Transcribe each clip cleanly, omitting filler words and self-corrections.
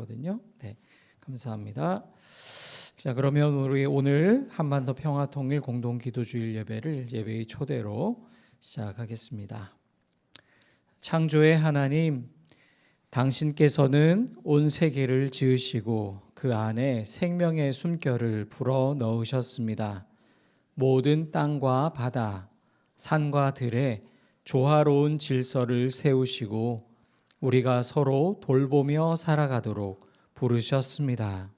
거든요. 네, 감사합니다. 자, 그러면 우리 오늘 한반도 평화통일 공동기도주일 예배를 예배의 초대로 시작하겠습니다. 창조의 하나님, 당신께서는 온 세계를 지으시고 그 안에 생명의 숨결을 불어 넣으셨습니다. 모든 땅과 바다, 산과 들에 조화로운 질서를 세우시고 우리가 서로 돌보며 살아가도록 부르셨습니다.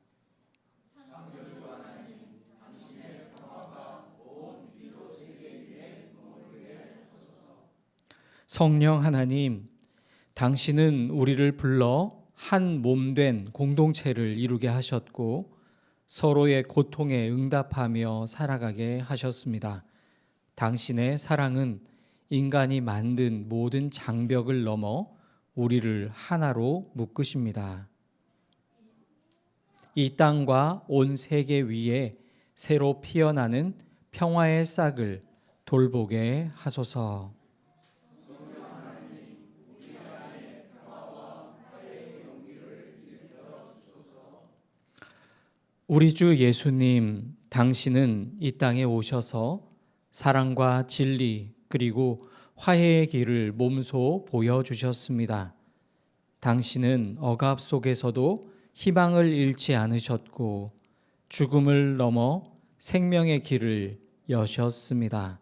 성령 하나님, 당신은 우리를 불러 한 몸된 공동체를 이루게 하셨고 서로의 고통에 응답하며 살아가게 하셨습니다. 당신의 사랑은 인간이 만든 모든 장벽을 넘어 우리를 하나로 묶으십니다. 이 땅과 온 세계 위에 새로 피어나는 평화의 싹을 돌보게 하소서. 우리 주 예수님, 당신은 이 땅에 오셔서 사랑과 진리 그리고 화해의 길을 몸소 보여주셨습니다. 당신은 억압 속에서도 희망을 잃지 않으셨고 죽음을 넘어 생명의 길을 여셨습니다.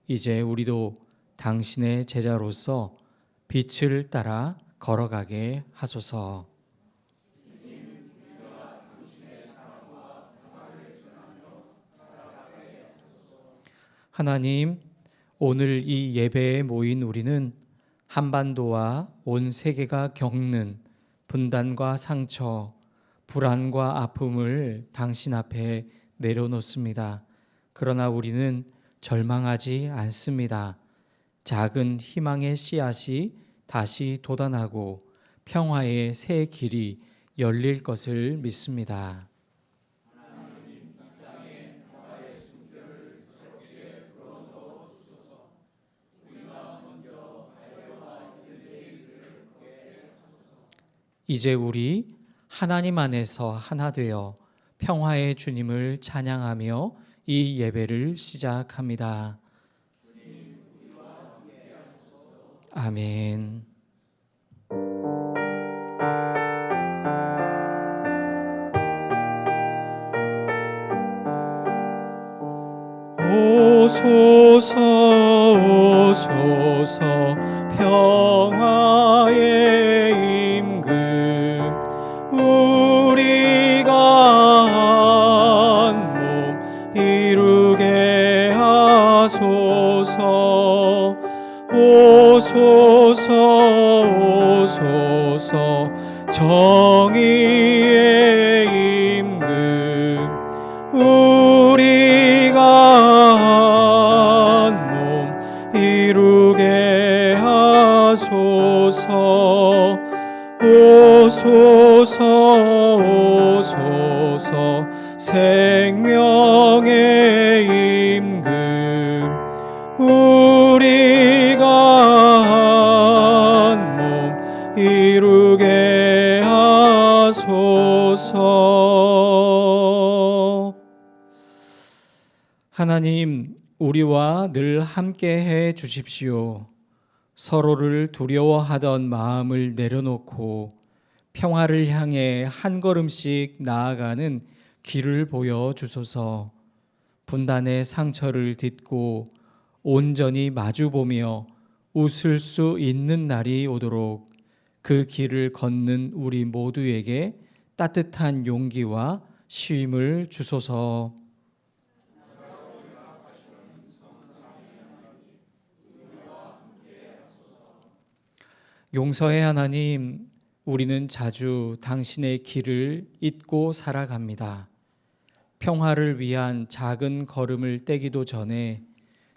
이제 우리도 당신의 제자로서 빛을 따라 걸어가게 하소서. 하나님, 오늘 이 예배에 모인 우리는 한반도와 온 세계가 겪는 분단과 상처, 불안과 아픔을 당신 앞에 내려놓습니다. 그러나 우리는 절망하지 않습니다. 작은 희망의 씨앗이 다시 돋아나고 평화의 새 길이 열릴 것을 믿습니다. 이제 우리 하나님 안에서 하나 되어 평화의 주님을 찬양하며 이 예배를 시작합니다. 아멘. 오소서 오소서 평화의 임금 우리가 한 몸 이루게 하소서. 오소서 오소서 정의의 임금 우리가 한 몸 이루게 하소서. 오소서 오소서 생명의 임금 우리가 한 몸 이루게 하소서. 하나님, 우리와 늘 함께 해 주십시오. 서로를 두려워하던 마음을 내려놓고 평화를 향해 한 걸음씩 나아가는 길을 보여주소서. 분단의 상처를 딛고 온전히 마주보며 웃을 수 있는 날이 오도록 그 길을 걷는 우리 모두에게 따뜻한 용기와 쉼을 주소서. 용서의 하나님, 우리는 자주 당신의 길을 잊고 살아갑니다. 평화를 위한 작은 걸음을 떼기도 전에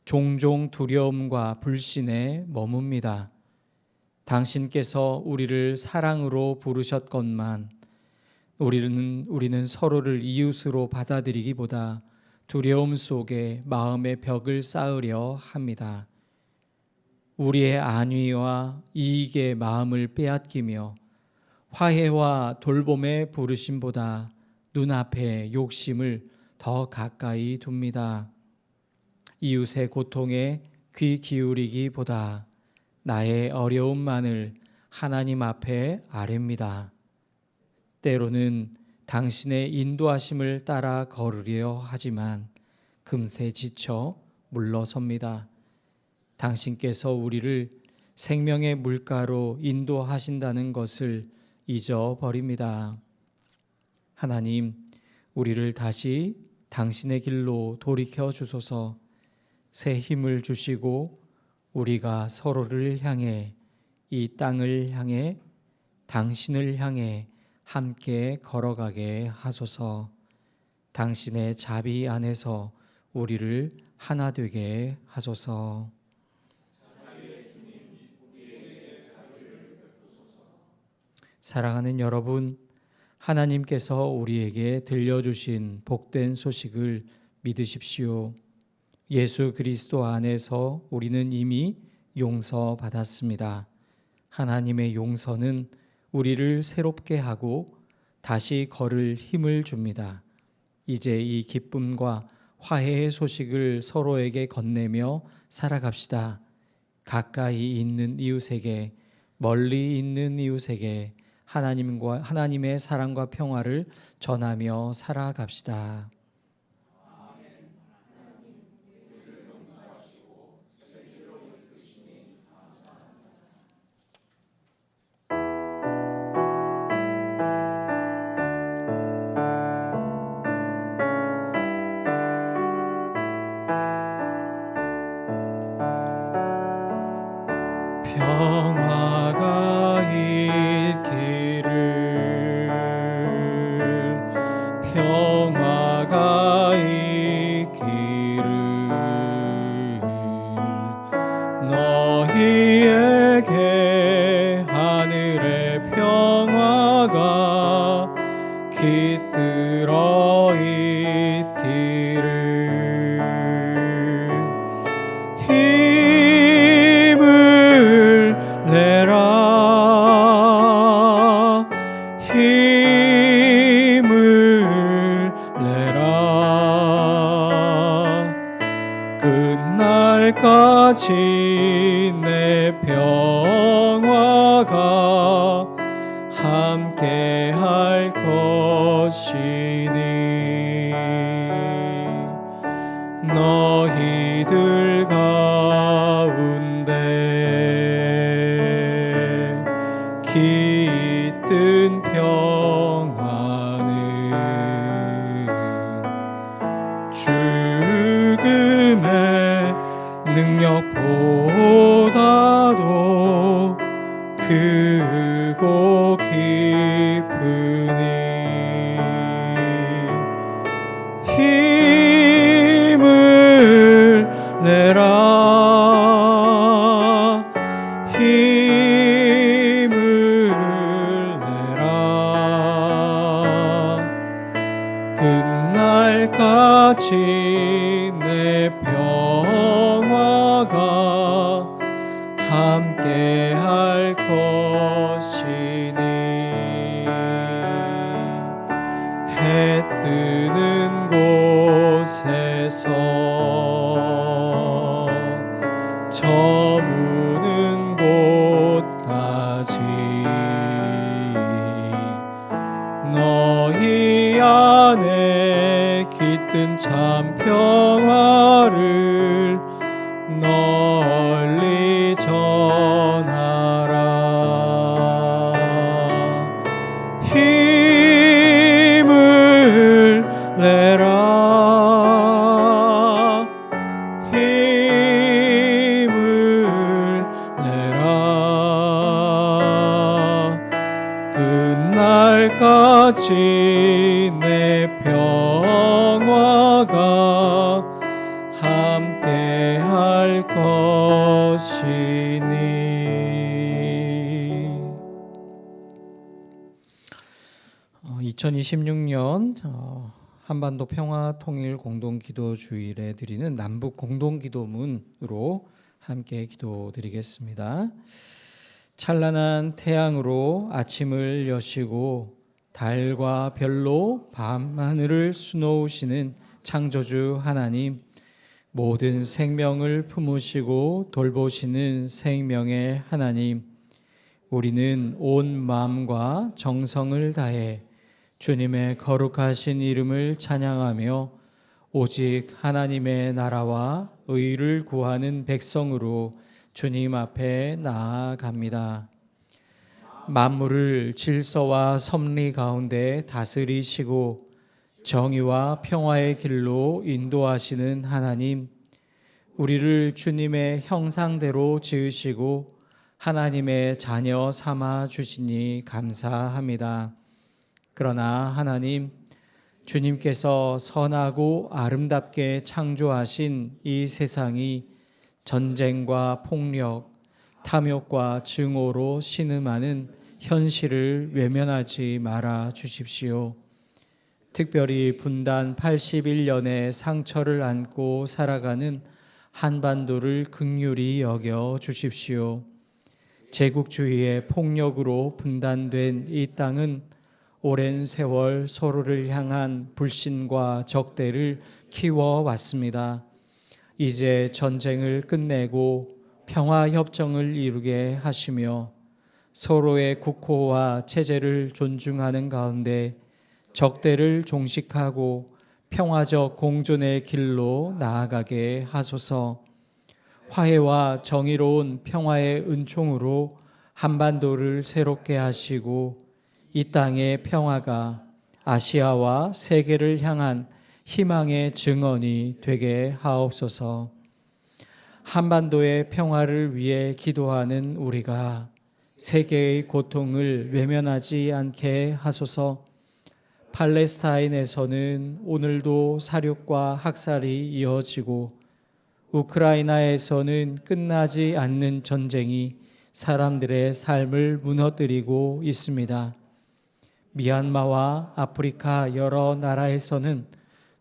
종종 두려움과 불신에 머뭅니다. 당신께서 우리를 사랑으로 부르셨건만 우리는 서로를 이웃으로 받아들이기보다 두려움 속에 마음의 벽을 쌓으려 합니다. 우리의 안위와 이익의 마음을 빼앗기며 화해와 돌봄의 부르심보다 눈앞의 욕심을 더 가까이 둡니다. 이웃의 고통에 귀 기울이기보다 나의 어려움만을 하나님 앞에 아뢰입니다. 때로는 당신의 인도하심을 따라 걸으려 하지만 금세 지쳐 물러섭니다. 당신께서 우리를 생명의 물가로 인도하신다는 것을 잊어버립니다. 하나님, 우리를 다시 당신의 길로 돌이켜 주소서. 새 힘을 주시고 우리가 서로를 향해, 이 땅을 향해, 당신을 향해 함께 걸어가게 하소서. 당신의 자비 안에서 우리를 하나 되게 하소서. 사랑하는 여러분, 하나님께서 우리에게 들려주신 복된 소식을 믿으십시오. 예수 그리스도 안에서 우리는 이미 용서받았습니다. 하나님의 용서는 우리를 새롭게 하고 다시 걸을 힘을 줍니다. 이제 이 기쁨과 화해의 소식을 서로에게 건네며 살아갑시다. 가까이 있는 이웃에게, 멀리 있는 이웃에게 하나님의 사랑과 평화를 전하며 살아갑시다. 평화가 있기를, 평화가 있기를, 너희에게 하늘의 평화가 깃들어 있기를. 끝날까지 내 평화가 함께 할 것이니 너희들 가운데 깃든 평화는 죽음의 능력보다도 크고 깊으니 힘을 내라, 힘을 내라. 끝날까지 내 평화가 함께 할 것이니 해 뜨는 곳에서 저무는 곳까지 너희 안에 깃든 참 평화를 널리 전하라. 힘을 내라, 힘을 내라. 끝날까지 내 평화가 함께 할 것이니. 어, 2026년 한반도 평화통일 공동기도주일에 드리는 남북 공동기도문으로 함께 기도드리겠습니다. 찬란한 태양으로 아침을 여시고 달과 별로 밤하늘을 수놓으시는 창조주 하나님, 모든 생명을 품으시고 돌보시는 생명의 하나님, 우리는 온 마음과 정성을 다해 주님의 거룩하신 이름을 찬양하며 오직 하나님의 나라와 의를 구하는 백성으로 주님 앞에 나아갑니다. 만물을 질서와 섭리 가운데 다스리시고 정의와 평화의 길로 인도하시는 하나님, 우리를 주님의 형상대로 지으시고 하나님의 자녀 삼아 주시니 감사합니다. 그러나 하나님, 주님께서 선하고 아름답게 창조하신 이 세상이 전쟁과 폭력, 탐욕과 증오로 신음하는 현실을 외면하지 말아 주십시오. 특별히 분단 81년의 상처를 안고 살아가는 한반도를 긍휼히 여겨 주십시오. 제국주의의 폭력으로 분단된 이 땅은 오랜 세월 서로를 향한 불신과 적대를 키워왔습니다. 이제 전쟁을 끝내고 평화협정을 이루게 하시며 서로의 국호와 체제를 존중하는 가운데 적대를 종식하고 평화적 공존의 길로 나아가게 하소서. 화해와 정의로운 평화의 은총으로 한반도를 새롭게 하시고 이 땅의 평화가 아시아와 세계를 향한 희망의 증언이 되게 하옵소서. 한반도의 평화를 위해 기도하는 우리가 세계의 고통을 외면하지 않게 하소서. 팔레스타인에서는 오늘도 살육과 학살이 이어지고 우크라이나에서는 끝나지 않는 전쟁이 사람들의 삶을 무너뜨리고 있습니다. 미얀마와 아프리카 여러 나라에서는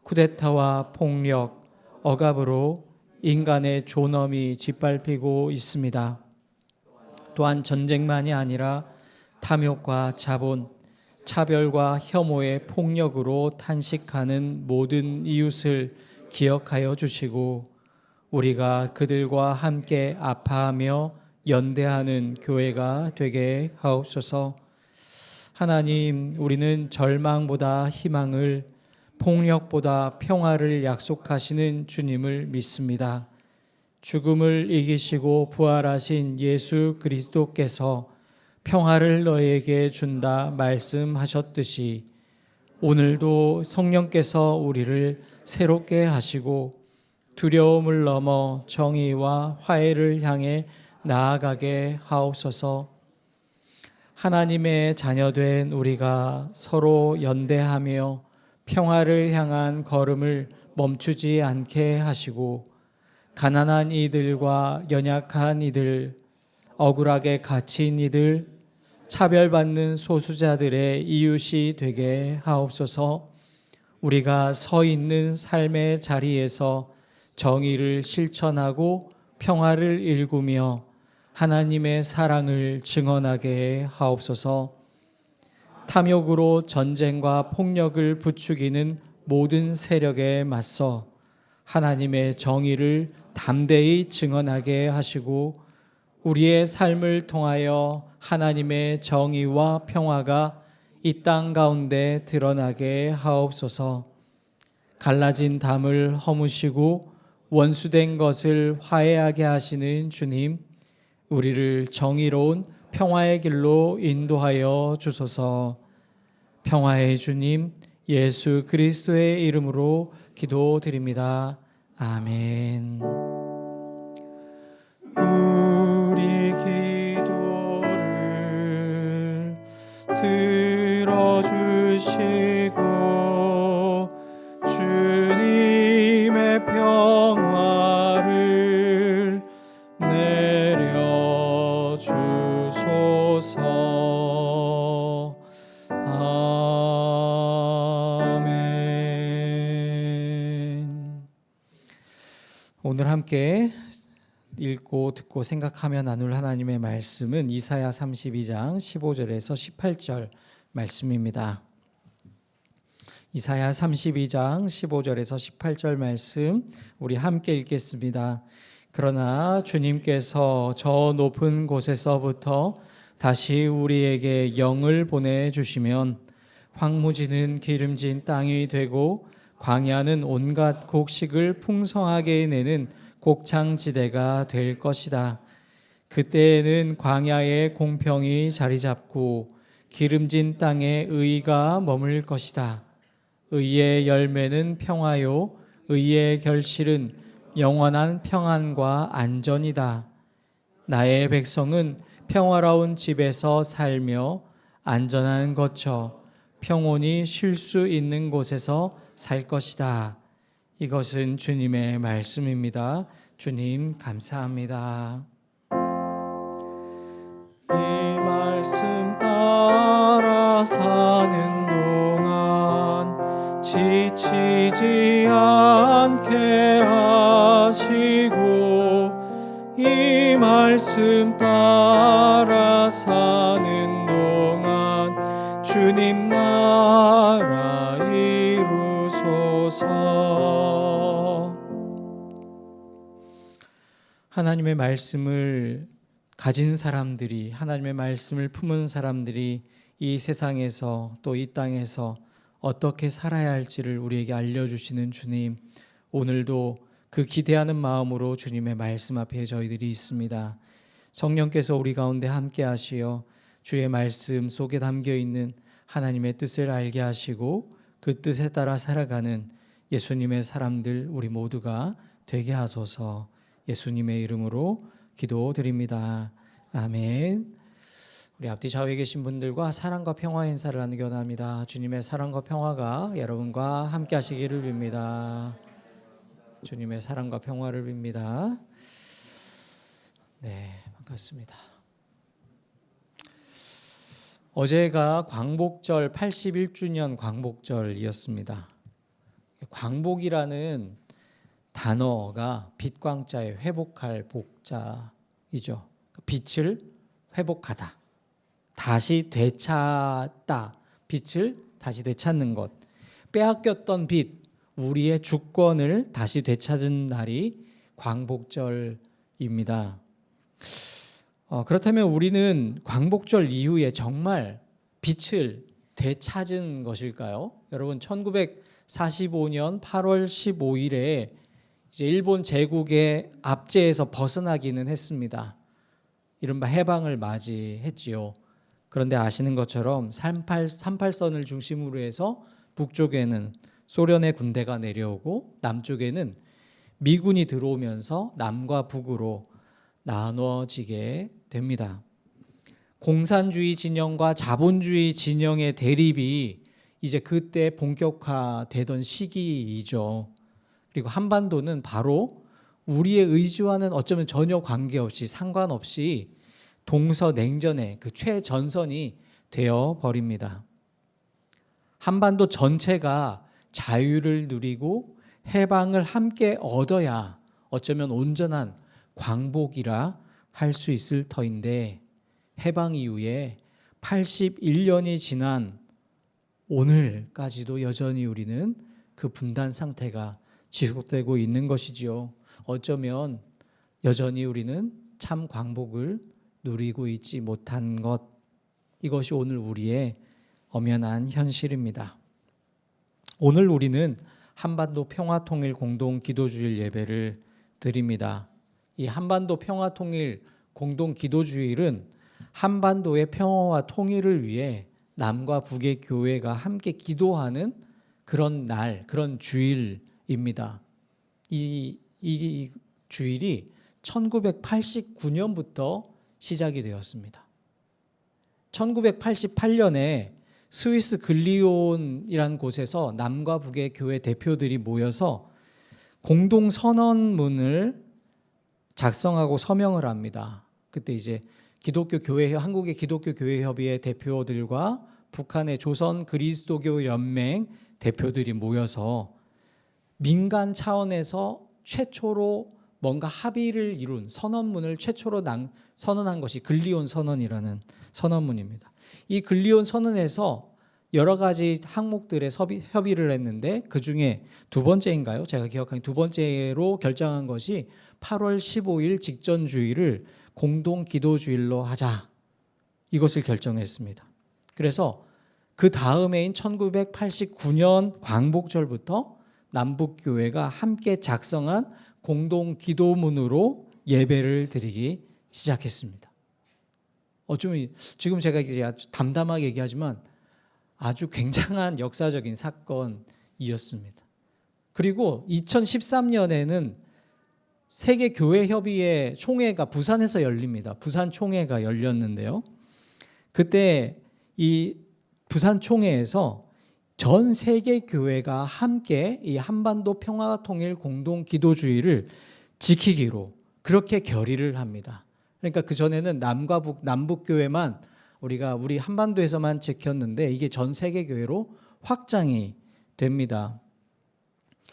쿠데타와 폭력, 억압으로 인간의 존엄이 짓밟히고 있습니다. 또한 전쟁만이 아니라 탐욕과 자본, 차별과 혐오의 폭력으로 탄식하는 모든 이웃을 기억하여 주시고 우리가 그들과 함께 아파하며 연대하는 교회가 되게 하옵소서. 하나님, 우리는 절망보다 희망을, 폭력보다 평화를 약속하시는 주님을 믿습니다. 죽음을 이기시고 부활하신 예수 그리스도께서 평화를 너희에게 준다 말씀하셨듯이 오늘도 성령께서 우리를 새롭게 하시고 두려움을 넘어 정의와 화해를 향해 나아가게 하옵소서. 하나님의 자녀된 우리가 서로 연대하며 평화를 향한 걸음을 멈추지 않게 하시고 가난한 이들과 연약한 이들, 억울하게 갇힌 이들, 차별받는 소수자들의 이웃이 되게 하옵소서. 우리가 서 있는 삶의 자리에서 정의를 실천하고 평화를 일구며 하나님의 사랑을 증언하게 하옵소서. 탐욕으로 전쟁과 폭력을 부추기는 모든 세력에 맞서 하나님의 정의를 담대히 증언하게 하시고 우리의 삶을 통하여 하나님의 정의와 평화가 이 땅 가운데 드러나게 하옵소서. 갈라진 담을 허무시고 원수된 것을 화해하게 하시는 주님, 우리를 정의로운 평화의 길로 인도하여 주소서. 평화의 주님 예수 그리스도의 이름으로 기도드립니다. 아멘. 우리 기도를 들어주시고 주님의 평화를 내려주소서. 아멘. 오늘 함께 읽고 듣고 생각하며 나눌 하나님의 말씀은 이사야 32장 15절에서 18절 말씀입니다. 이사야 32장 15절에서 18절 말씀 우리 함께 읽겠습니다. 그러나 주님께서 저 높은 곳에서부터 다시 우리에게 영을 보내주시면 황무지는 기름진 땅이 되고 광야는 온갖 곡식을 풍성하게 내는 곡창지대가 될 것이다. 그때에는 광야에 공평이 자리 잡고 기름진 땅에 의가 머물 것이다. 의의 열매는 평화요 의의 결실은 영원한 평안과 안전이다. 나의 백성은 평화로운 집에서 살며 안전한 거처 평온히 쉴 수 있는 곳에서 살 것이다. 이것은 주님의 말씀입니다. 주님 감사합니다. 이 말씀 따라 사는 동안 지치지 않게 하시고 이 말씀 따라 사는 동안 주님 나라 이루소서. 하나님의 말씀을 가진 사람들이, 하나님의 말씀을 품은 사람들이 이 세상에서 또 이 땅에서 어떻게 살아야 할지를 우리에게 알려주시는 주님, 오늘도 그 기대하는 마음으로 주님의 말씀 앞에 저희들이 있습니다. 성령께서 우리 가운데 함께 하시어 주의 말씀 속에 담겨있는 하나님의 뜻을 알게 하시고 그 뜻에 따라 살아가는 예수님의 사람들 우리 모두가 되게 하소서. 예수님의 이름으로 기도드립니다. 아멘. 우리 앞뒤 좌우에 계신 분들과 사랑과 평화 인사를 나누기 원합니다. 주님의 사랑과 평화가 여러분과 함께 하시기를 빕니다. 주님의 사랑과 평화를 빕니다. 네, 반갑습니다. 어제가 광복절 81주년 광복절이었습니다. 광복이라는 단어가 빛광자의 회복할 복자이죠. 빛을 회복하다, 다시 되찾다, 빛을 다시 되찾는 것, 빼앗겼던 빛, 우리의 주권을 다시 되찾은 날이 광복절입니다. 그렇다면 우리는 광복절 이후에 정말 빛을 되찾은 것일까요? 여러분, 1945년 8월 15일에 이제 일본 제국의 압제에서 벗어나기는 했습니다. 이른바 해방을 맞이했지요. 그런데 아시는 것처럼 38선을 중심으로 해서 북쪽에는 소련의 군대가 내려오고 남쪽에는 미군이 들어오면서 남과 북으로 나눠지게 됩니다. 공산주의 진영과 자본주의 진영의 대립이 이제 그때 본격화되던 시기이죠. 그리고 한반도는 바로 우리의 의지와는 어쩌면 전혀 관계없이 상관없이 동서냉전의 그 최전선이 되어 버립니다. 한반도 전체가 자유를 누리고 해방을 함께 얻어야 어쩌면 온전한 광복이라 할 수 있을 터인데, 해방 이후에 81년이 지난 오늘까지도 여전히 우리는 그 분단 상태가 지속되고 있는 것이지요. 어쩌면 여전히 우리는 참 광복을 누리고 있지 못한 것, 이것이 오늘 우리의 엄연한 현실입니다. 오늘 우리는 한반도 평화통일 공동기도주일 예배를 드립니다. 이 한반도 평화통일 공동기도주일은 한반도의 평화와 통일을 위해 남과 북의 교회가 함께 기도하는 그런 날, 그런 주일입니다. 이 주일이 1989년부터 시작이 되었습니다. 1988년에 스위스 글리온이라는 곳에서 남과 북의 교회 대표들이 모여서 공동선언문을 작성하고 서명을 합니다. 그때 이제 기독교 교회, 한국의 기독교 교회 협의회 대표들과 북한의 조선 그리스도교 연맹 대표들이 모여서 민간 차원에서 최초로 뭔가 합의를 이룬 선언문을 최초로 선언한 것이 글리온 선언이라는 선언문입니다. 이 글리온 선언에서 여러 가지 항목들의 협의를 했는데 그중에 두 번째인가요? 제가 기억하는 두 번째로 결정한 것이 8월 15일 직전주의를 공동기도주일로 하자, 이것을 결정했습니다. 그래서 그 다음해인 1989년 광복절부터 남북교회가 함께 작성한 공동기도문으로 예배를 드리기 시작했습니다. 어쩌면 지금 제가 담담하게 얘기하지만 아주 굉장한 역사적인 사건이었습니다. 그리고 2013년에는 세계교회협의회 총회가 부산에서 열립니다. 부산 총회가 열렸는데요. 그때 이 부산 총회에서 전 세계 교회가 함께 이 한반도 평화통일 공동기도주의를 지키기로 그렇게 결의를 합니다. 그러니까 그 전에는 남과 북, 남북 교회만 우리 한반도에서만 지켰는데 이게 전 세계 교회로 확장이 됩니다.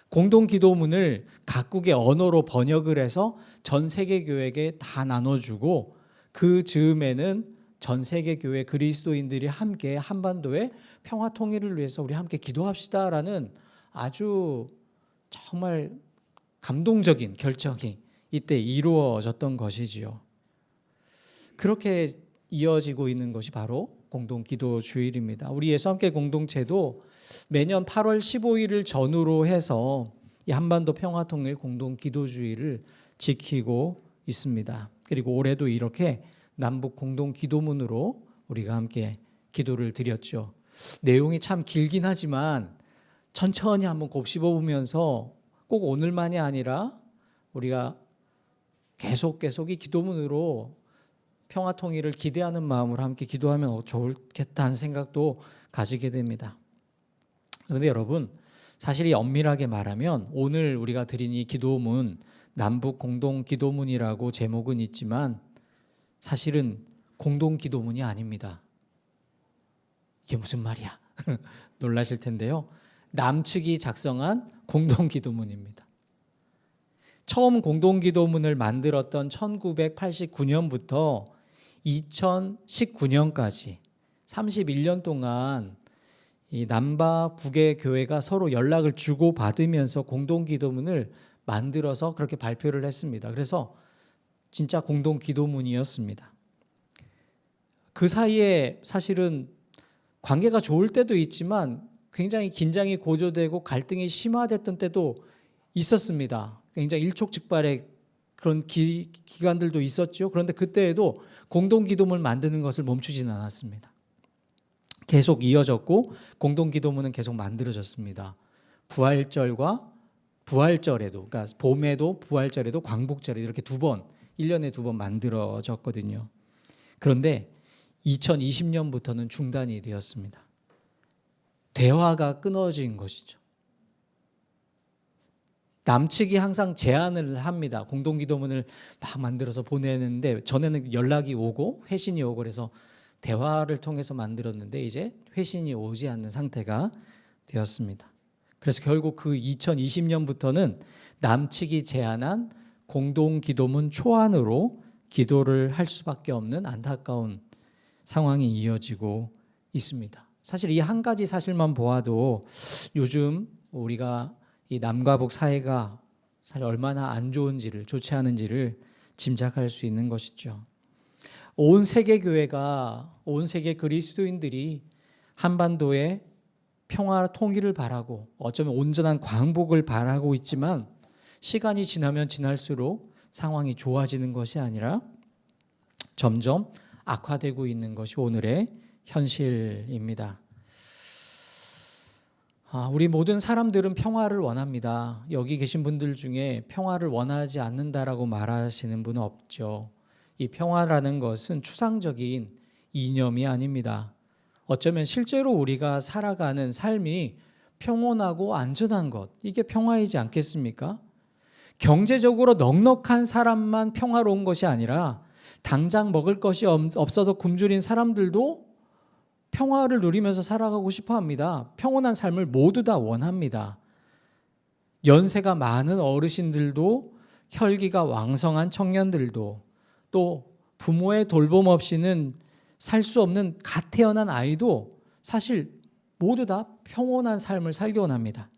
공동기도문을 각국의 언어로 번역을 해서 전 세계 교회에게 다 나눠주고 그 즈음에는 전 세계 교회 그리스도인들이 함께 한반도의 평화 통일을 위해서 우리 함께 기도합시다라는 아주 정말 감동적인 결정이 이때 이루어졌던 것이지요. 그렇게 이어지고 있는 것이 바로 공동기도주일입니다. 우리 예수함께 공동체도 매년 8월 15일을 전후로 해서 이 한반도 평화통일 공동기도주의를 지키고 있습니다. 그리고 올해도 이렇게 남북 공동기도문으로 우리가 함께 기도를 드렸죠. 내용이 참 길긴 하지만 천천히 한번 곱씹어보면서 꼭 오늘만이 아니라 우리가 계속 이 기도문으로 평화통일을 기대하는 마음으로 함께 기도하면 좋겠다는 생각도 가지게 됩니다. 그런데 여러분, 사실 이 엄밀하게 말하면 오늘 우리가 드린 이 기도문, 남북 공동기도문이라고 제목은 있지만 사실은 공동기도문이 아닙니다. 이게 무슨 말이야? 놀라실 텐데요. 남측이 작성한 공동기도문입니다. 처음 공동기도문을 만들었던 1989년부터 2019년까지 31년 동안 이 남과 북의 교회가 서로 연락을 주고받으면서 공동기도문을 만들어서 그렇게 발표를 했습니다. 그래서 진짜 공동기도문이었습니다. 그 사이에 사실은 관계가 좋을 때도 있지만 굉장히 긴장이 고조되고 갈등이 심화됐던 때도 있었습니다. 굉장히 일촉즉발의 그런 기간들도 있었죠. 그런데 그때에도 공동기도문을 만드는 것을 멈추지는 않았습니다. 계속 이어졌고 공동기도문은 계속 만들어졌습니다. 부활절과 부활절에도, 그러니까 봄에도 부활절에도 광복절에도 이렇게 1년에 2번 만들어졌거든요. 그런데 2020년부터는 중단이 되었습니다. 대화가 끊어진 것이죠. 남측이 항상 제안을 합니다. 공동기도문을 막 만들어서 보내는데 전에는 연락이 오고 회신이 오고 그래서 대화를 통해서 만들었는데 이제 회신이 오지 않는 상태가 되었습니다. 그래서 결국 그 2020년부터는 남측이 제안한 공동기도문 초안으로 기도를 할 수밖에 없는 안타까운 상황이 이어지고 있습니다. 사실 이 한 가지 사실만 보아도 요즘 우리가 이 남과 북 사이가 사실 얼마나 안 좋은지를, 좋지 않은지를 짐작할 수 있는 것이죠. 온 세계 교회가, 온 세계 그리스도인들이 한반도의 평화 통일을 바라고 어쩌면 온전한 광복을 바라고 있지만 시간이 지나면 지날수록 상황이 좋아지는 것이 아니라 점점 악화되고 있는 것이 오늘의 현실입니다. 우리 모든 사람들은 평화를 원합니다. 여기 계신 분들 중에 평화를 원하지 않는다라고 말하시는 분은 없죠. 이 평화라는 것은 추상적인 이념이 아닙니다. 어쩌면 실제로 우리가 살아가는 삶이 평온하고 안전한 것, 이게 평화이지 않겠습니까? 경제적으로 넉넉한 사람만 평화로운 것이 아니라 당장 먹을 것이 없어서 굶주린 사람들도 평화를 누리면서 살아가고 싶어 합니다. 평온한 삶을 모두 다 원합니다. 연세가 많은 어르신들도 혈기가 왕성한 청년들도 또 부모의 돌봄 없이는 살 수 없는 갓 태어난 아이도 사실 모두 다 평온한 삶을 살기 원합니다.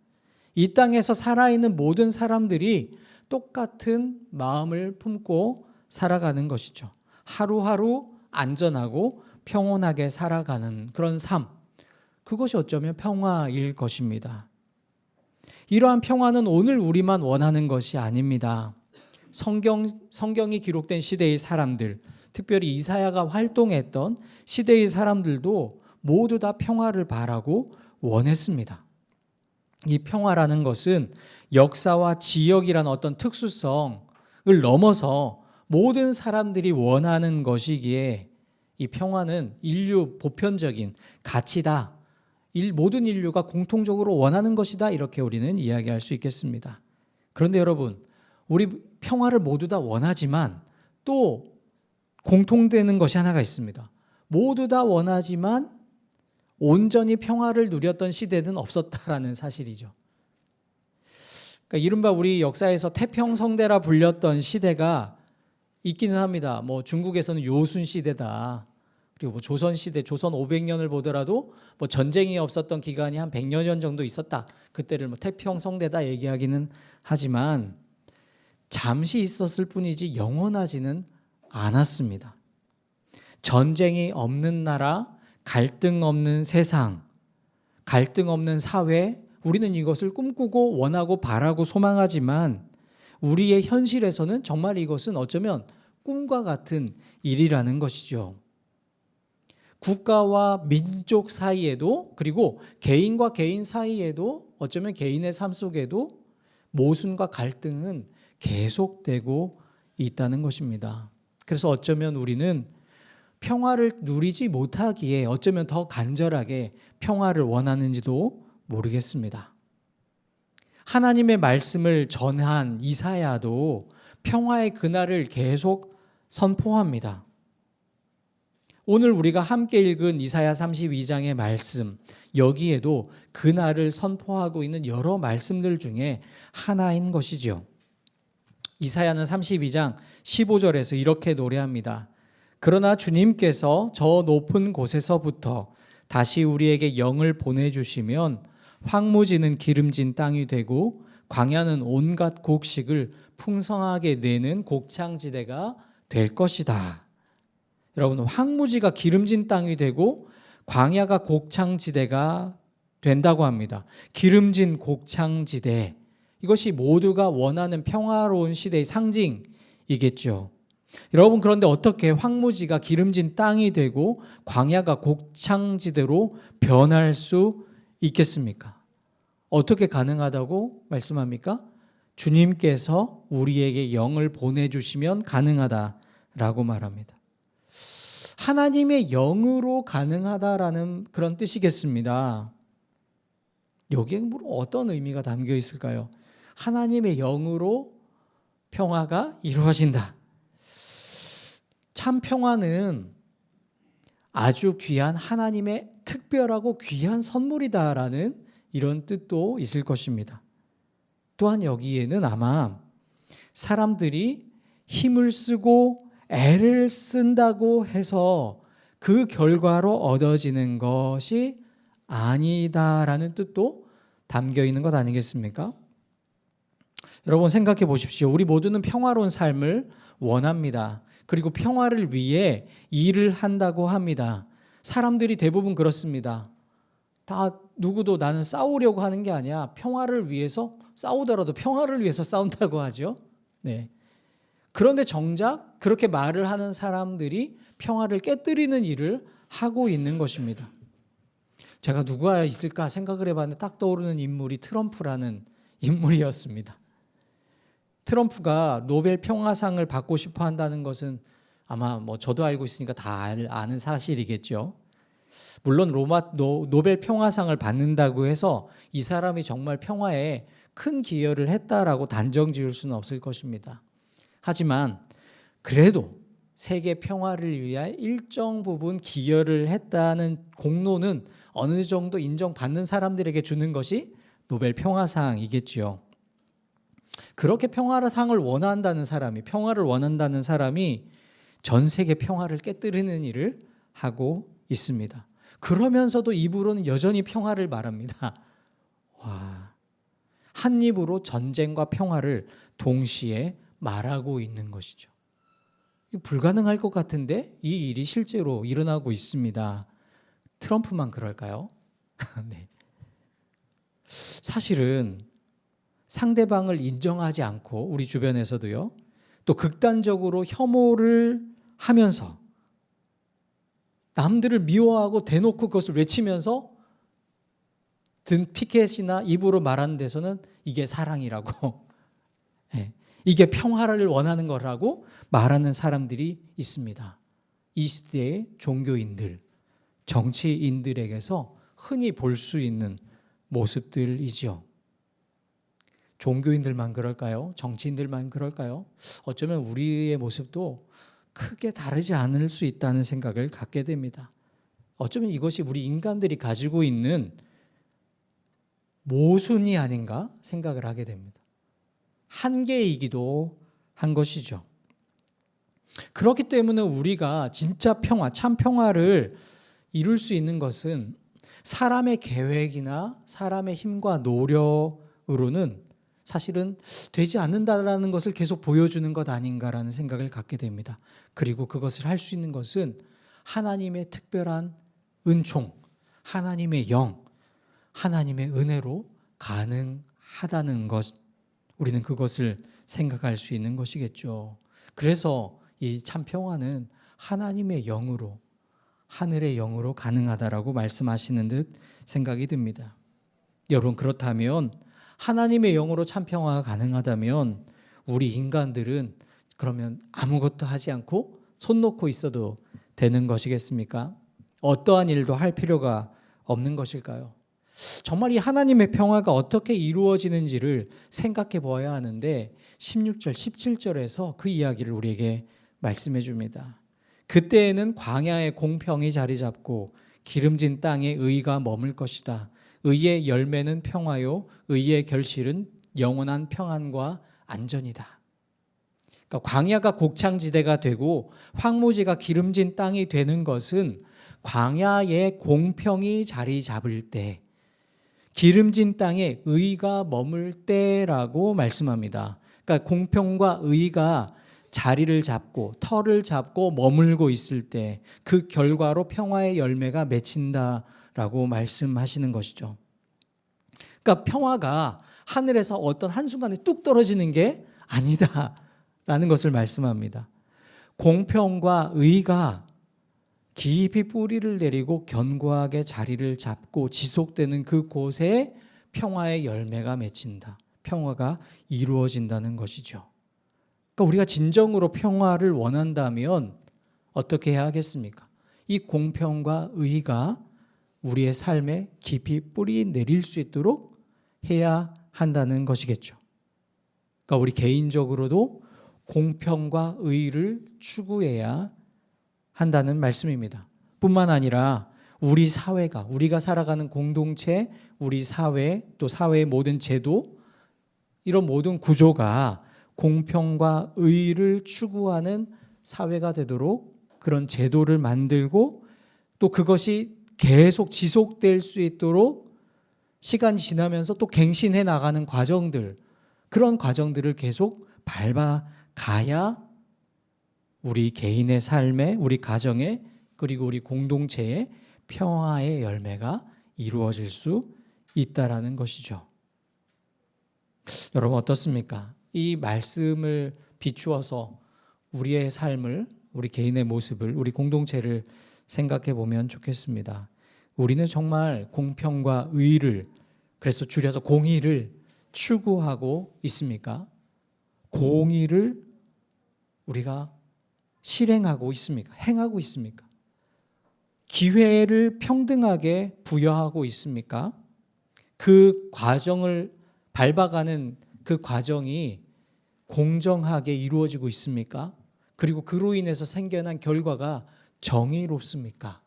이 땅에서 살아있는 모든 사람들이 똑같은 마음을 품고 살아가는 것이죠. 하루하루 안전하고 평온하게 살아가는 그런 삶, 그것이 어쩌면 평화일 것입니다. 이러한 평화는 오늘 우리만 원하는 것이 아닙니다. 성경이 기록된 시대의 사람들, 특별히 이사야가 활동했던 시대의 사람들도 모두 다 평화를 바라고 원했습니다. 이 평화라는 것은 역사와 지역이란 어떤 특수성을 넘어서 모든 사람들이 원하는 것이기에 이 평화는 인류 보편적인 가치다. 모든 인류가 공통적으로 원하는 것이다. 이렇게 우리는 이야기할 수 있겠습니다. 그런데 여러분, 우리 평화를 모두 다 원하지만 또 공통되는 것이 하나가 있습니다. 모두 다 원하지만 온전히 평화를 누렸던 시대는 없었다라는 사실이죠. 그러니까 이른바 우리 역사에서 태평성대라 불렸던 시대가 있기는 합니다. 뭐 중국에서는 요순 시대다. 그리고 뭐 조선 시대, 조선 500년을 보더라도 뭐 전쟁이 없었던 기간이 한 100여 년 정도 있었다. 그때를 뭐 태평성대다 얘기하기는 하지만 잠시 있었을 뿐이지 영원하지는 않았습니다. 전쟁이 없는 나라, 갈등 없는 세상, 갈등 없는 사회, 우리는 이것을 꿈꾸고 원하고 바라고 소망하지만 우리의 현실에서는 정말 이것은 어쩌면 꿈과 같은 일이라는 것이죠. 국가와 민족 사이에도, 그리고 개인과 개인 사이에도, 어쩌면 개인의 삶 속에도 모순과 갈등은 계속되고 있다는 것입니다. 그래서 어쩌면 우리는 평화를 누리지 못하기에 어쩌면 더 간절하게 평화를 원하는지도 모르겠습니다. 하나님의 말씀을 전한 이사야도 평화의 그날을 계속 선포합니다. 오늘 우리가 함께 읽은 이사야 32장의 말씀, 여기에도 그날을 선포하고 있는 여러 말씀들 중에 하나인 것이죠. 이사야는 32장 15절에서 이렇게 노래합니다. 그러나 주님께서 저 높은 곳에서부터 다시 우리에게 영을 보내주시면 황무지는 기름진 땅이 되고 광야는 온갖 곡식을 풍성하게 내는 곡창지대가 될 것이다. 여러분, 황무지가 기름진 땅이 되고 광야가 곡창지대가 된다고 합니다. 기름진 곡창지대, 이것이 모두가 원하는 평화로운 시대의 상징이겠죠. 여러분, 그런데 어떻게 황무지가 기름진 땅이 되고 광야가 곡창지대로 변할 수 있겠습니까? 어떻게 가능하다고 말씀합니까? 주님께서 우리에게 영을 보내주시면 가능하다라고 말합니다. 하나님의 영으로 가능하다라는 그런 뜻이겠습니다. 여기에 어떤 의미가 담겨 있을까요? 하나님의 영으로 평화가 이루어진다. 참 평화는 아주 귀한 하나님의 특별하고 귀한 선물이다라는 이런 뜻도 있을 것입니다. 또한 여기에는 아마 사람들이 힘을 쓰고 애를 쓴다고 해서 그 결과로 얻어지는 것이 아니다라는 뜻도 담겨 있는 것 아니겠습니까? 여러분 생각해 보십시오. 우리 모두는 평화로운 삶을 원합니다. 그리고 평화를 위해 일을 한다고 합니다. 사람들이 대부분 그렇습니다. 다 누구도 나는 싸우려고 하는 게 아니야. 평화를 위해서 싸우더라도 평화를 위해서 싸운다고 하죠. 네. 그런데 정작 그렇게 말을 하는 사람들이 평화를 깨뜨리는 일을 하고 있는 것입니다. 제가 누가 있을까 생각을 해봤는데 딱 떠오르는 인물이 트럼프라는 인물이었습니다. 트럼프가 노벨 평화상을 받고 싶어 한다는 것은 아마 뭐 저도 알고 있으니까 다 아는 사실이겠죠. 물론 노벨 평화상을 받는다고 해서 이 사람이 정말 평화에 큰 기여를 했다라고 단정 지을 수는 없을 것입니다. 하지만 그래도 세계 평화를 위해 일정 부분 기여를 했다는 공로는 어느 정도 인정받는 사람들에게 주는 것이 노벨 평화상이겠지요. 그렇게 평화상을 원한다는 사람이, 평화를 원한다는 사람이 전 세계 평화를 깨뜨리는 일을 하고 있습니다. 그러면서도 입으로는 여전히 평화를 말합니다. 와, 한 입으로 전쟁과 평화를 동시에 말하고 있는 것이죠. 불가능할 것 같은데 이 일이 실제로 일어나고 있습니다. 트럼프만 그럴까요? 네. 사실은 상대방을 인정하지 않고 우리 주변에서도요, 또 극단적으로 혐오를 하면서 남들을 미워하고 대놓고 그것을 외치면서 든 피켓이나 입으로 말하는 데서는 이게 사랑이라고 네, 이게 평화를 원하는 거라고 말하는 사람들이 있습니다. 이 시대의 종교인들, 정치인들에게서 흔히 볼 수 있는 모습들이죠. 종교인들만 그럴까요? 정치인들만 그럴까요? 어쩌면 우리의 모습도 크게 다르지 않을 수 있다는 생각을 갖게 됩니다. 어쩌면 이것이 우리 인간들이 가지고 있는 모순이 아닌가 생각을 하게 됩니다. 한계이기도 한 것이죠. 그렇기 때문에 우리가 진짜 평화, 참 평화를 이룰 수 있는 것은 사람의 계획이나 사람의 힘과 노력으로는 사실은 되지 않는다라는 것을 계속 보여주는 것 아닌가라는 생각을 갖게 됩니다. 그리고 그것을 할 수 있는 것은 하나님의 특별한 은총, 하나님의 영, 하나님의 은혜로 가능하다는 것, 우리는 그것을 생각할 수 있는 것이겠죠. 그래서 이 참 평화는 하나님의 영으로, 하늘의 영으로 가능하다라고 말씀하시는 듯 생각이 듭니다. 여러분, 그렇다면 하나님의 영으로 참 평화가 가능하다면 우리 인간들은 그러면 아무것도 하지 않고 손 놓고 있어도 되는 것이겠습니까? 어떠한 일도 할 필요가 없는 것일까요? 정말 이 하나님의 평화가 어떻게 이루어지는지를 생각해 보아야 하는데 16절, 17절에서 그 이야기를 우리에게 말씀해 줍니다. 그때에는 광야에 공평이 자리 잡고 기름진 땅에 의가 머물 것이다. 의의 열매는 평화요, 의의 결실은 영원한 평안과 안전이다. 그러니까 광야가 곡창지대가 되고 황무지가 기름진 땅이 되는 것은 광야에 공평이 자리 잡을 때, 기름진 땅에 의가 머물 때라고 말씀합니다. 그러니까 공평과 의가 자리를 잡고 터를 잡고 머물고 있을 때 그 결과로 평화의 열매가 맺힌다라고 말씀하시는 것이죠. 그러니까 평화가 하늘에서 어떤 한순간에 뚝 떨어지는 게 아니다라는 것을 말씀합니다. 공평과 의가 깊이 뿌리를 내리고 견고하게 자리를 잡고 지속되는 그곳에 평화의 열매가 맺힌다. 평화가 이루어진다는 것이죠. 그러니까 우리가 진정으로 평화를 원한다면 어떻게 해야 하겠습니까? 이 공평과 의가 우리의 삶에 깊이 뿌리 내릴 수 있도록 해야 한다는 것이겠죠. 그러니까 우리 개인적으로도 공평과 의를 추구해야 한다는 말씀입니다. 뿐만 아니라 우리 사회가, 우리가 살아가는 공동체, 우리 사회, 또 사회의 모든 제도, 이런 모든 구조가 공평과 의를 추구하는 사회가 되도록 그런 제도를 만들고 또 그것이 계속 지속될 수 있도록 시간이 지나면서 또 갱신해 나가는 과정들, 그런 과정들을 계속 밟아가야 우리 개인의 삶에, 우리 가정에, 그리고 우리 공동체의 평화의 열매가 이루어질 수 있다라는 것이죠. 여러분 어떻습니까? 이 말씀을 비추어서 우리의 삶을, 우리 개인의 모습을, 우리 공동체를 생각해 보면 좋겠습니다. 우리는 정말 공평과 의를, 그래서 줄여서 공의를 추구하고 있습니까? 공의를 우리가 실행하고 있습니까? 행하고 있습니까? 기회를 평등하게 부여하고 있습니까? 그 과정을 밟아가는 그 과정이 공정하게 이루어지고 있습니까? 그리고 그로 인해서 생겨난 결과가 정의롭습니까?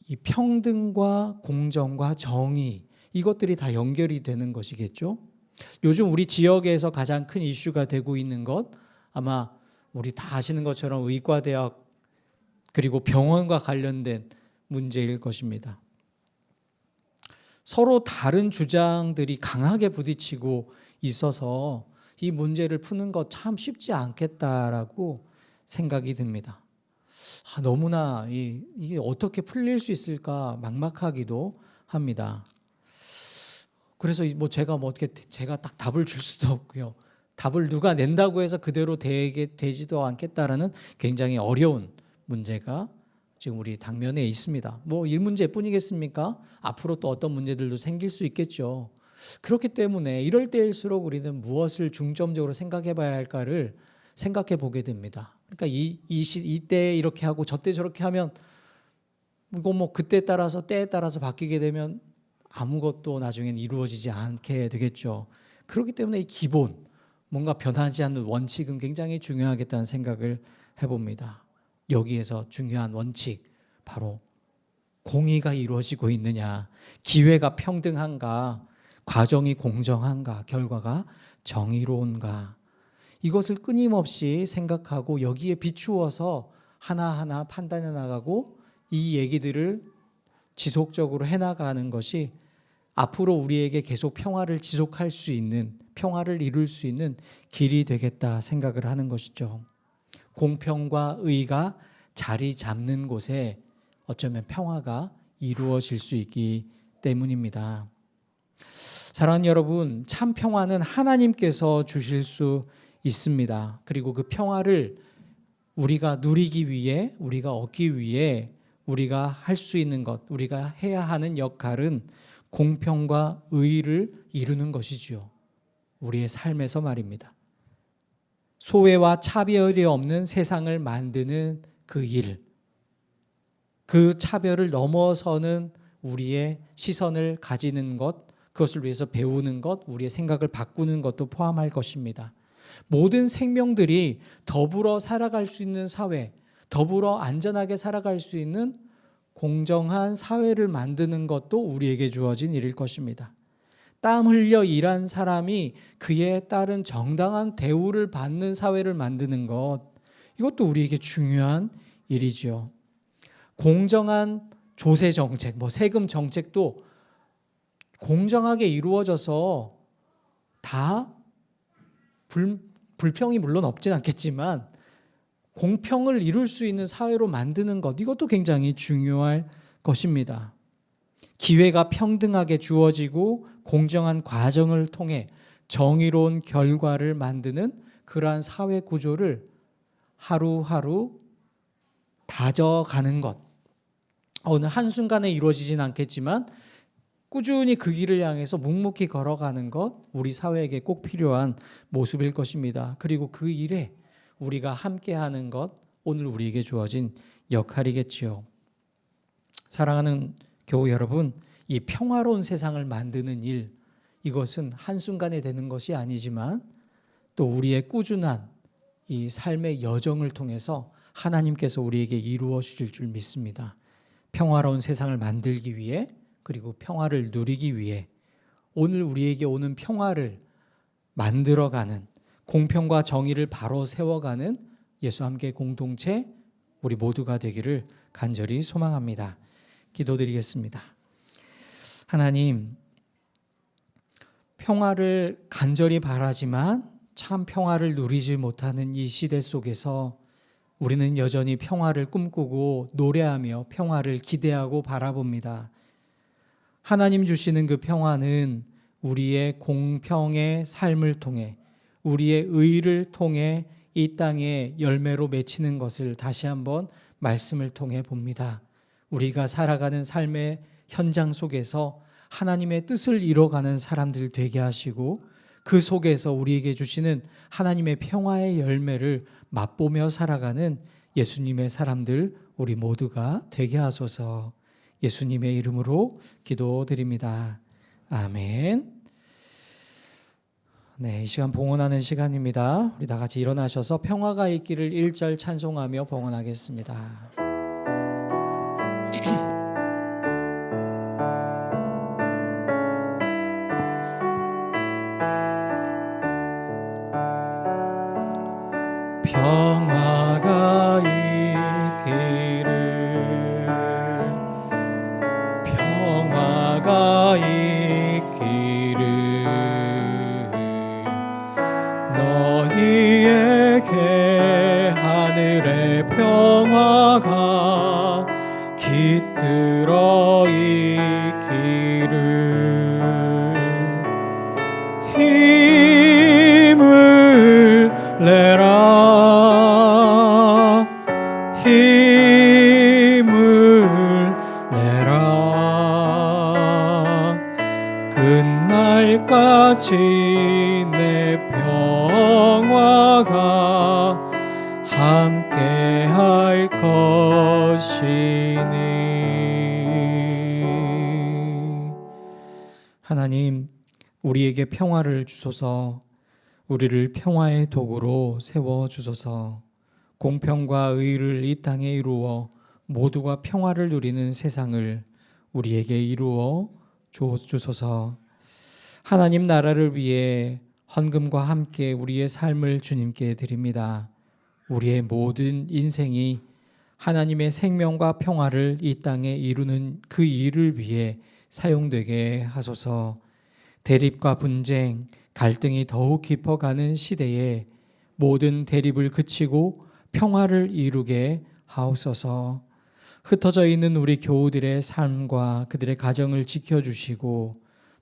이 평등과 공정과 정의, 이것들이 다 연결이 되는 것이겠죠. 요즘 우리 지역에서 가장 큰 이슈가 되고 있는 것, 아마 우리 다 아시는 것처럼 의과대학 그리고 병원과 관련된 문제일 것입니다. 서로 다른 주장들이 강하게 부딪히고 있어서 이 문제를 푸는 것 참 쉽지 않겠다라고 생각이 듭니다. 너무나 이게 어떻게 풀릴 수 있을까 막막하기도 합니다. 그래서 제가 어떻게 제가 딱 답을 줄 수도 없고요. 답을 누가 낸다고 해서 그대로 되지도 않겠다라는 굉장히 어려운 문제가 지금 우리 당면에 있습니다. 이 문제뿐이겠습니까? 앞으로 또 어떤 문제들도 생길 수 있겠죠. 그렇기 때문에 이럴 때일수록 우리는 무엇을 중점적으로 생각해 봐야 할까를 생각해 보게 됩니다. 그러니까 이때 이렇게 하고 저때 저렇게 하면 이거 그때 따라서 때에 따라서 바뀌게 되면 아무것도 나중엔 이루어지지 않게 되겠죠. 그렇기 때문에 이 기본, 뭔가 변하지 않는 원칙은 굉장히 중요하겠다는 생각을 해봅니다. 여기에서 중요한 원칙, 바로 공의가 이루어지고 있느냐, 기회가 평등한가, 과정이 공정한가, 결과가 정의로운가, 이것을 끊임없이 생각하고 여기에 비추어서 하나하나 판단해 나가고 이 얘기들을 지속적으로 해나가는 것이 앞으로 우리에게 계속 평화를 지속할 수 있는, 평화를 이룰 수 있는 길이 되겠다 생각을 하는 것이죠. 공평과 의가 자리 잡는 곳에 어쩌면 평화가 이루어질 수 있기 때문입니다. 사랑하는 여러분, 참 평화는 하나님께서 주실 수 있습니다. 그리고 그 평화를 우리가 누리기 위해, 우리가 얻기 위해 우리가 할 수 있는 것, 우리가 해야 하는 역할은 공평과 의를 이루는 것이지요. 우리의 삶에서 말입니다. 소외와 차별이 없는 세상을 만드는 그 일, 그 차별을 넘어서는 우리의 시선을 가지는 것, 그것을 위해서 배우는 것, 우리의 생각을 바꾸는 것도 포함할 것입니다. 모든 생명들이 더불어 살아갈 수 있는 사회, 더불어 안전하게 살아갈 수 있는 공정한 사회를 만드는 것도 우리에게 주어진 일일 것입니다. 땀 흘려 일한 사람이 그에 따른 정당한 대우를 받는 사회를 만드는 것, 이것도 우리에게 중요한 일이죠. 공정한 조세 정책, 세금 정책도 공정하게 이루어져서 다 불평이 물론 없진 않겠지만 공평을 이룰 수 있는 사회로 만드는 것, 이것도 굉장히 중요할 것입니다. 기회가 평등하게 주어지고 공정한 과정을 통해 정의로운 결과를 만드는 그러한 사회 구조를 하루하루 다져가는 것, 어느 한순간에 이루어지진 않겠지만 꾸준히 그 길을 향해서 묵묵히 걸어가는 것, 우리 사회에게 꼭 필요한 모습일 것입니다. 그리고 그 일에 우리가 함께하는 것, 오늘 우리에게 주어진 역할이겠지요. 사랑하는 교우 여러분, 이 평화로운 세상을 만드는 일, 이것은 한순간에 되는 것이 아니지만 또 우리의 꾸준한 이 삶의 여정을 통해서 하나님께서 우리에게 이루어 주실 줄 믿습니다. 평화로운 세상을 만들기 위해, 그리고 평화를 누리기 위해 오늘 우리에게 오는 평화를 만들어가는, 공평과 정의를 바로 세워가는 예수와 함께 공동체, 우리 모두가 되기를 간절히 소망합니다. 기도드리겠습니다. 하나님, 평화를 간절히 바라지만 참 평화를 누리지 못하는 이 시대 속에서 우리는 여전히 평화를 꿈꾸고 노래하며 평화를 기대하고 바라봅니다. 하나님 주시는 그 평화는 우리의 공평의 삶을 통해, 우리의 의를 통해 이 땅에 열매로 맺히는 것을 다시 한번 말씀을 통해 봅니다. 우리가 살아가는 삶의 현장 속에서 하나님의 뜻을 이뤄가는 사람들 되게 하시고, 그 속에서 우리에게 주시는 하나님의 평화의 열매를 맛보며 살아가는 예수님의 사람들 우리 모두가 되게 하소서. 예수님의 이름으로 기도드립니다. 아멘. 네, 이 시간 봉헌하는 시간입니다. 우리 다 같이 일어나셔서 평화가 있기를 1절 찬송하며 봉헌하겠습니다. 평화가 있기를 너희에게 하늘의 평화가 깃들어 있기를 힘을 내라 힘을 내라 끝날까지 내 평화가 함께 할 것이니. 하나님, 우리에게 평화를 주소서. 우리를 평화의 도구로 세워 주소서. 공평과 의를 이 땅에 이루어 모두가 평화를 누리는 세상을 우리에게 이루어 주소서. 하나님 나라를 위해 헌금과 함께 우리의 삶을 주님께 드립니다. 우리의 모든 인생이 하나님의 생명과 평화를 이 땅에 이루는 그 일을 위해 사용되게 하소서. 대립과 분쟁, 갈등이 더욱 깊어가는 시대에 모든 대립을 그치고 평화를 이루게 하옵소서. 흩어져 있는 우리 교우들의 삶과 그들의 가정을 지켜주시고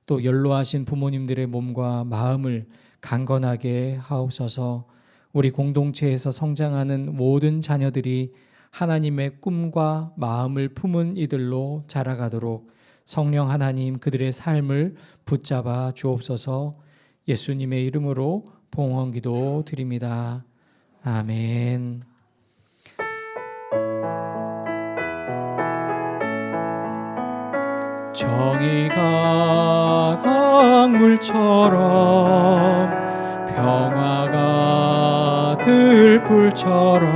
또 연로하신 부모님들의 몸과 마음을 강건하게 하옵소서. 우리 공동체에서 성장하는 모든 자녀들이 하나님의 꿈과 마음을 품은 이들로 자라가도록 성령 하나님 그들의 삶을 붙잡아 주옵소서. 예수님의 이름으로 봉헌기도 드립니다. 아멘. 정의가 강물처럼 평화가 들불처럼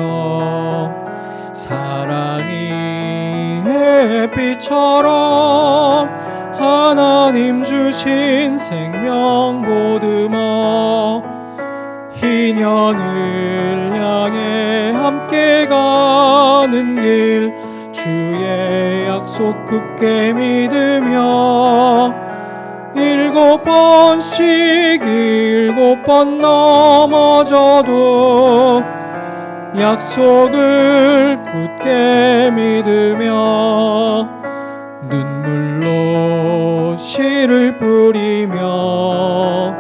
사랑이 햇빛처럼 하나님 주신 생명 보듬어 희년을 향해 함께 가는 길 주의 약속 굳게 믿으며 7번씩 7번 넘어져도 약속을 굳게 믿으며 눈물로 씨를 뿌리며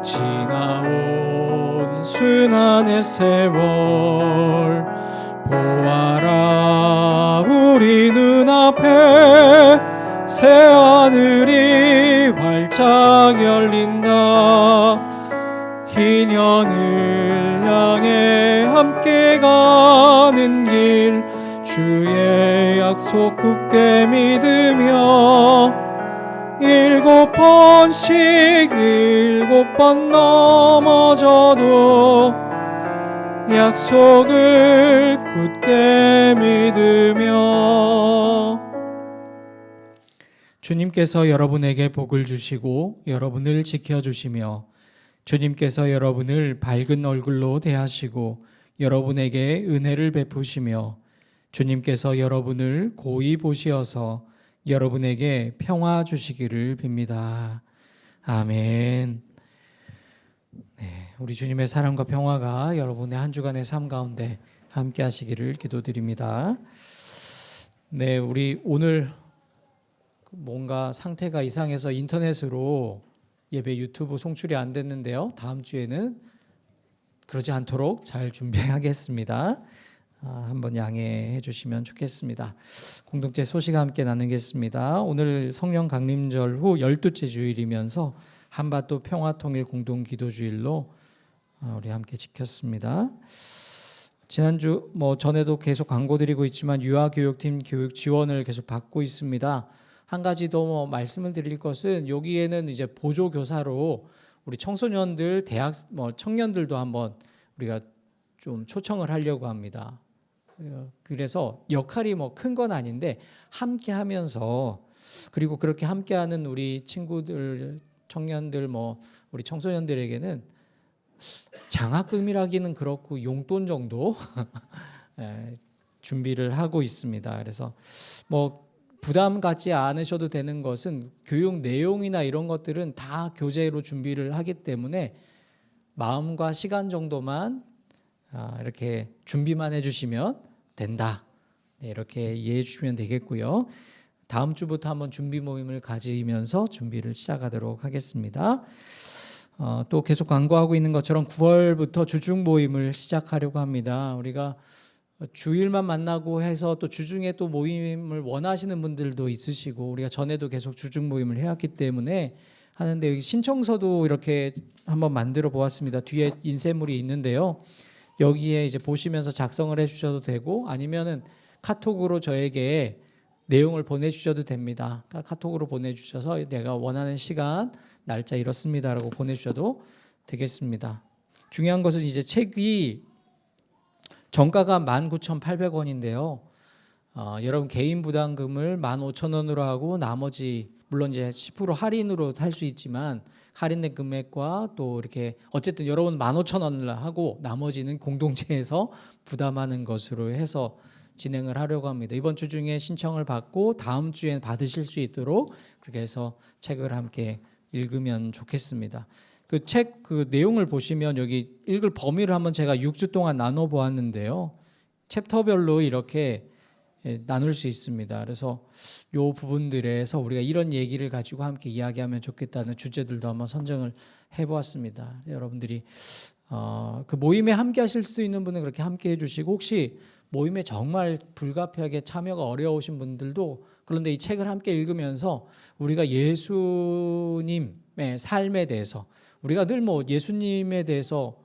지나온 수난의 세월 보아라 우리 눈앞에 새하늘이 활짝 열린다. 희년을 향해 함께 가는 길 주의 약속 굳게 믿으며 7번씩 7번 넘어져도 약속을 굳게 믿으며. 주님께서 여러분에게 복을 주시고 여러분을 지켜주시며 주님께서 여러분을 밝은 얼굴로 대하시고 여러분에게 은혜를 베푸시며 주님께서 여러분을 고이 보시어서 여러분에게 평화 주시기를 빕니다. 아멘. 네, 우리 주님의 사랑과 평화가 여러분의 한 주간의 삶 가운데 함께 하시기를 기도드립니다. 네, 우리 오늘 뭔가 상태가 이상해서 인터넷으로 예배 유튜브 송출이 안 됐는데요. 다음 주에는 그러지 않도록 잘 준비하겠습니다. 한번 양해해 주시면 좋겠습니다. 공동체 소식 함께 나누겠습니다. 오늘 성령 강림절 후 12째 주일이면서 한반도 평화통일 공동기도주일로 우리 함께 지켰습니다. 지난주 전에도 계속 광고 드리고 있지만 유아교육팀 교육 지원을 계속 받고 있습니다. 한 가지 더 말씀을 드릴 것은 여기에는 이제 보조 교사로 우리 청소년들, 대학 청년들도 한번 우리가 좀 초청을 하려고 합니다. 그래서 역할이 큰 건 아닌데 함께 하면서 그리고 그렇게 함께하는 우리 친구들, 청년들, 우리 청소년들에게는 장학금이라기는 그렇고 용돈 정도 준비를 하고 있습니다. 그래서 부담 갖지 않으셔도 되는 것은 교육 내용이나 이런 것들은 다 교재로 준비를 하기 때문에 마음과 시간 정도만 이렇게 준비만 해주시면 된다. 네, 이렇게 이해해 주시면 되겠고요. 다음 주부터 한번 준비 모임을 가지면서 준비를 시작하도록 하겠습니다. 또 계속 광고하고 있는 것처럼 9월부터 주중 모임을 시작하려고 합니다. 우리가 주일만 만나고 해서 또 주중에 또 모임을 원하시는 분들도 있으시고 우리가 전에도 계속 주중 모임을 해왔기 때문에 하는데 여기 신청서도 이렇게 한번 만들어 보았습니다. 뒤에 인쇄물이 있는데요. 여기에 이제 보시면서 작성을 해주셔도 되고 아니면은 카톡으로 저에게 내용을 보내주셔도 됩니다. 카톡으로 보내주셔서 내가 원하는 시간, 날짜 이렇습니다라고 보내주셔도 되겠습니다. 중요한 것은 이제 책이 정가가 19,800원인데요. 여러분 개인 부담금을 15,000원으로 하고 나머지 물론 이제 10% 할인으로 할 수 있지만 할인된 금액과 또 이렇게 어쨌든 여러분 15,000원을 하고 나머지는 공동체에서 부담하는 것으로 해서 진행을 하려고 합니다. 이번 주 중에 신청을 받고 다음 주에 받으실 수 있도록 그렇게 해서 책을 함께 읽으면 좋겠습니다. 그 책 그 내용을 보시면 여기 읽을 범위를 한번 제가 6주 동안 나눠 보았는데요. 챕터별로 이렇게 나눌 수 있습니다. 그래서 이 부분들에서 우리가 이런 얘기를 가지고 함께 이야기하면 좋겠다는 주제들도 한번 선정을 해보았습니다. 여러분들이 그 모임에 함께 하실 수 있는 분은 그렇게 함께 해주시고 혹시 모임에 정말 불가피하게 참여가 어려우신 분들도 그런데 이 책을 함께 읽으면서 우리가 예수님의 삶에 대해서 우리가 늘 뭐 예수님에 대해서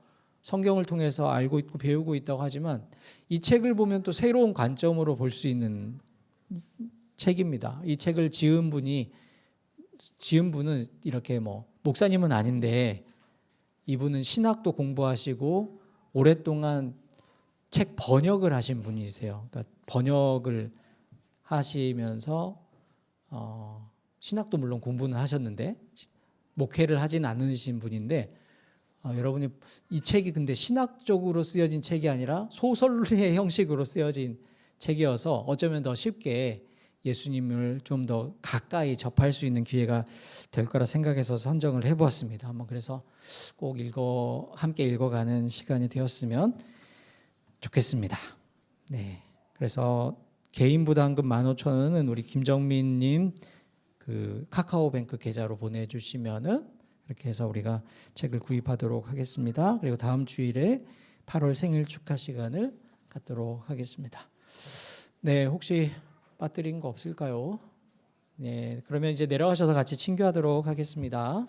성경을 통해서 알고 있고 배우고 있다고 하지만 이 책을 보면 또 새로운 관점으로 볼 수 있는 책입니다. 이 책을 지은 분은 이렇게 뭐 목사님은 아닌데 이분은 신학도 공부하시고 오랫동안 책 번역을 하신 분이세요. 그러니까 번역을 하시면서 신학도 물론 공부는 하셨는데 목회를 하진 않으신 분인데 여러분이 이 책이 근데 신학적으로 쓰여진 책이 아니라 소설의 형식으로 쓰여진 책이어서 어쩌면 더 쉽게 예수님을 좀 더 가까이 접할 수 있는 기회가 될 거라 생각해서 선정을 해보았습니다. 한번 그래서 꼭 함께 읽어가는 시간이 되었으면 좋겠습니다. 네, 그래서 개인 부담금 15,000원은 우리 김정민님 그 카카오뱅크 계좌로 보내주시면은 이렇게 해서 우리가 책을 구입하도록 하겠습니다. 그리고 다음 주일에 8월 생일 축하 시간을 갖도록 하겠습니다. 네, 혹시 빠뜨린 거 없을까요? 네, 그러면 이제 내려가셔서 같이 친교하도록 하겠습니다.